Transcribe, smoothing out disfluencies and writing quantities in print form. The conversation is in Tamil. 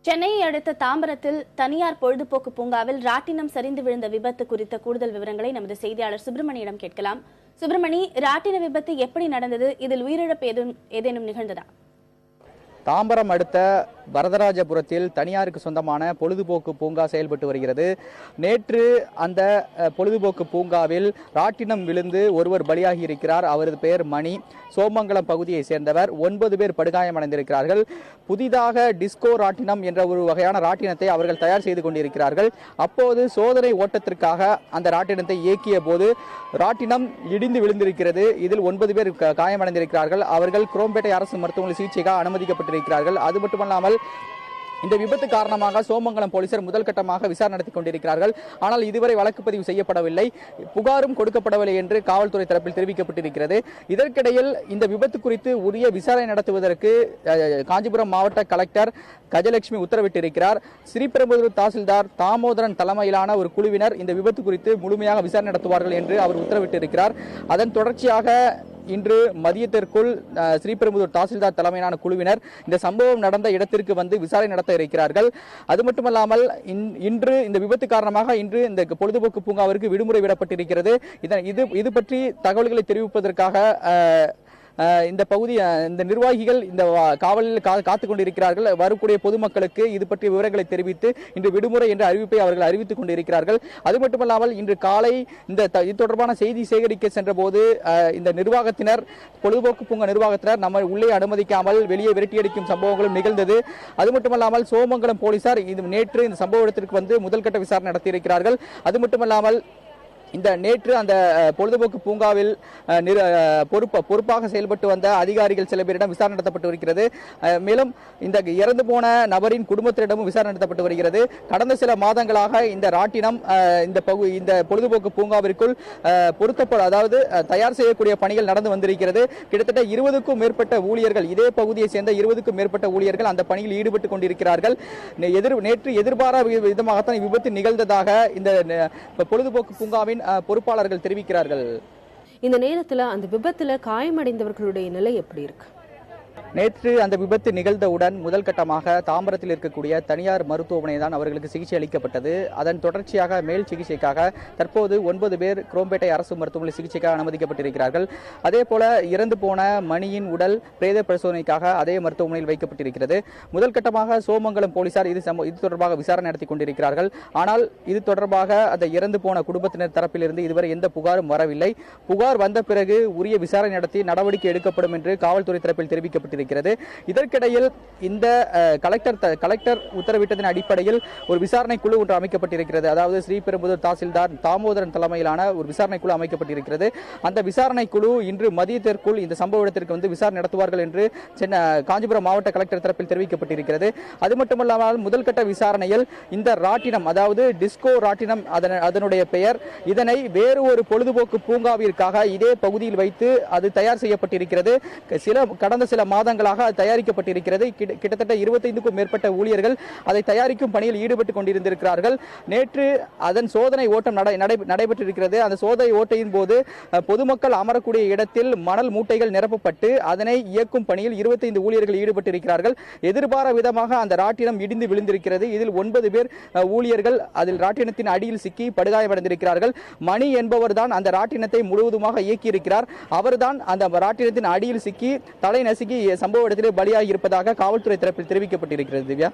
சென்னையை அடுத்த தாம்பரத்தில் தனியார் பொழுதுபோக்கு பூங்காவில் ராட்டினம் சரிந்து விழுந்த விபத்து குறித்த கூடுதல் விவரங்களை நமது செய்தியாளர் சுப்பிரமணியிடம் கேட்கலாம். சுப்பிரமணி, ராட்டின விபத்து எப்படி நடந்தது? இதில் உயிரிழப்பு ஏதேனும் நிகழ்ந்ததா? தாம்பரம் அடுத்த வரதராஜபுரத்தில் தனியாருக்கு சொந்தமான பொழுதுபோக்கு பூங்கா செயல்பட்டு வருகிறது. நேற்று அந்த பொழுதுபோக்கு பூங்காவில் ராட்டினம் விழுந்து ஒருவர் பலியாகி இருக்கிறார். அவரது பெயர் மணி, சோமங்கலம் பகுதியை சேர்ந்தவர். 9 பேர் படுகாயமடைந்திருக்கிறார்கள். புதிதாக டிஸ்கோ ராட்டினம் என்ற ஒரு வகையான ராட்டினத்தை அவர்கள் தயார் செய்து கொண்டிருக்கிறார்கள். அப்போது சோதனை ஓட்டத்திற்காக அந்த ராட்டினத்தை இயக்கிய போது ராட்டினம் இடிந்து விழுந்திருக்கிறது. இதில் 9 பேர் காயமடைந்திருக்கிறார்கள். அவர்கள் குரோம்பேட்டை அரசு மருத்துவமனை சிகிச்சைக்காக அனுமதிக்கப்பட்டிருக்கிறார்கள். அது மட்டுமல்லாமல் இந்த விபத்து காரணமாக சோமங்கலம் போலீசார் முதல் கட்டமாக விசாரணை நடத்தி கொண்டிருக்கிறார்கள். ஆனால் இதுவரை வழக்கு பதிவு செய்யப்படவில்லை, புகாரும் கொடுக்கப்படவில்லை என்று காவல்துறை தரப்பில் தெரிவிக்கப்பட்டிருக்கிறது. இதற்கிடையில் இந்த விபத்து குறித்து உரிய விசாரணை நடத்துவதற்கு காஞ்சிபுரம் மாவட்ட கலெக்டர் கஜலட்சுமி உத்தரவிட்டிருக்கிறார். ஸ்ரீபெரும்புதூர் தாசில்தார் தாமோதரன் தலைமையிலான ஒரு குழுவினர் இந்த விபத்து குறித்து முழுமையாக விசாரணை நடத்துவார்கள் என்று அவர் உத்தரவிட்டிருக்கிறார். அதன் தொடர்ச்சியாக இன்று மதியத்திற்குள் ஸ்ரீபெரும்புதூர் தாசில்தார் தலைமையிலான குழுவினர் இந்த சம்பவம் நடந்த இடத்திற்கு வந்து விசாரணை நடத்த இருக்கிறார்கள். அது மட்டுமல்லாமல் இன்று இந்த விபத்து காரணமாக இன்று இந்த பொழுதுபோக்கு பூங்காவிற்கு விடுமுறை விடப்பட்டிருக்கிறது. இது பற்றி தகவல்களை தெரிவிப்பதற்காக இந்த நிர்வாகிகள் இந்த காவலில் காத்துக் கொண்டிருக்கிறார்கள். வரக்கூடிய பொதுமக்களுக்கு இது பற்றிய விவரங்களை தெரிவித்து இன்று விடுமுறை என்ற அறிவிப்பை அவர்கள் அறிவித்துக் கொண்டிருக்கிறார்கள். அது மட்டுமல்லாமல் இன்று காலை இது தொடர்பான செய்தி சேகரிக்க சென்ற போது இந்த நிர்வாகத்தினர், பொழுதுபோக்கு பூங்கா நிர்வாகத்தினர் நம்ம உள்ளே அனுமதிக்காமல் வெளியே விரட்டியடிக்கும் சம்பவங்களும் நிகழ்ந்தது. அது மட்டுமல்லாமல் சோமங்கலம் போலீசார் நேற்று இந்த சம்பவ இடத்திற்கு வந்து முதல்கட்ட விசாரணை நடத்தியிருக்கிறார்கள். அது மட்டுமல்லாமல் நேற்று அந்த பொழுதுபோக்கு பூங்காவில் பொறுப்பாக செயல்பட்டு வந்த அதிகாரிகள் சில பேரிடம் விசாரணை நடத்தப்பட்டு வருகிறது. மேலும் இந்த இறந்து போன நபரின் குடும்பத்தினரிடமும் விசாரணை நடத்தப்பட்டு வருகிறது. கடந்த சில மாதங்களாக இந்த ராட்டினம் இந்த பொழுதுபோக்கு பூங்காவிற்குள் அதாவது தயார் செய்யக்கூடிய பணிகள் நடந்து வந்திருக்கிறது. கிட்டத்தட்ட 20க்கும் மேற்பட்ட ஊழியர்கள், இதே பகுதியை சேர்ந்த 20க்கும் மேற்பட்ட ஊழியர்கள் அந்த பணியில் ஈடுபட்டுக் கொண்டிருக்கிறார்கள். நேற்று எதிர்பாராத விதமாகத்தான் விபத்து நிகழ்ந்ததாக இந்த பொழுதுபோக்கு பூங்காவின் பொறுப்பாளர்கள் தெரிவிக்கிறார்கள். இந்த நேரத்தில் அந்த விபத்துல காயமடைந்தவர்களுடைய நிலை எப்படி இருக்கு? நேற்று அந்த விபத்து நிகழ்ந்தவுடன் முதல் கட்டமாக தாம்பரத்தில் இருக்கக்கூடிய தனியார் மருத்துவமனை தான் அவர்களுக்கு சிகிச்சை அளிக்கப்பட்டது. அதன் தொடர்ச்சியாக மேல் சிகிச்சைக்காக தற்போது 9 பேர் குரோம்பேட்டை அரசு மருத்துவமனை சிகிச்சைக்காக அனுமதிக்கப்பட்டிருக்கிறார்கள். அதே போல இறந்து போன மணியின் உடல் பிரேத பரிசோதனைக்காக அதே மருத்துவமனையில் வைக்கப்பட்டிருக்கிறது. முதல் கட்டமாக சோமங்கலம் போலீசார் இது தொடர்பாக விசாரணை நடத்தி கொண்டிருக்கிறார்கள். ஆனால் இது தொடர்பாக அந்த இறந்து போன குடும்பத்தினர் தரப்பிலிருந்து இதுவரை எந்த புகாரும் வரவில்லை. புகார் வந்த பிறகு உரிய விசாரணை நடத்தி நடவடிக்கை எடுக்கப்படும் என்று காவல்துறை தரப்பில் தெரிவிக்கப்பட்டிருக்கிறது. இதற்கிடையில் இந்த கலெக்டர் உத்தரவிட்டதன் அடிப்படையில் ஒரு விசாரணை குழு ஒன்று அமைக்கப்பட்டிருக்கிறது. அதாவது ஸ்ரீபெரும்புதூர் தாசில்தார் தாமோதரன் தலைமையிலான ஒரு விசாரணை குழு அமைக்கப்பட்டிருக்கிறது. அந்த விசாரணை குழு இன்று மதியத்திற்குள் இந்த சம்பவ இடத்திற்கு வந்து விசாரணை நடத்துவார்கள் என்று காஞ்சிபுரம் மாவட்ட கலெக்டர் தரப்பில் தெரிவிக்கப்பட்டிருக்கிறது. அது மட்டுமல்லாமல் முதல் கட்ட விசாரணையில் இந்த ராட்டினம், அதாவது டிஸ்கோ ராட்டினம் அதனுடைய பெயர், இதனை வேறு ஒரு பொழுதுபோக்கு பூங்காவிற்காக இதே பகுதியில் வைத்து அது தயார் செய்யப்பட்டிருக்கிறது. கடந்த சில மாதங்களாக தயாரிக்கப்பட்டிருக்கிறது. கிட்டத்தட்ட 25க்கும் மேற்பட்ட ஊழியர்கள் அதை தயாரிக்கும் பணியில் ஈடுபட்டுக் கொண்டிருந்திருக்கிறார்கள். நேற்று அதன் சோதனை ஓட்டம் நடைபெற்றிருக்கிறது. அந்த சோதனை ஓட்டையின் போது பொதுமக்கள் அமரக்கூடிய இடத்தில் மணல் மூட்டைகள் நிரப்பப்பட்டு அதனை இயக்கும் பணியில் 25 ஊழியர்கள் ஈடுபட்டிருக்கிறார்கள். எதிர்பாராத விதமாக அந்த ராட்டினம் இடிந்து விழுந்திருக்கிறது. இதில் 9 பேர் ஊழியர்கள் அதில் ராட்டினத்தின் அடியில் சிக்கி படுகாயமடைந்திருக்கிறார்கள். மணி என்பவர் தான் அந்த ராட்டினத்தை முழுவதுமாக இயக்கியிருக்கிறார். அவர்தான் அந்த ராட்டினத்தின் அடியில் சிக்கி தலை நசுக்கி சம்பவ இடத்திலே பலியாகி இருப்பதாக காவல்துறை தரப்பில் தெரிவிக்கப்பட்டிருக்கிறது. திவ்யா.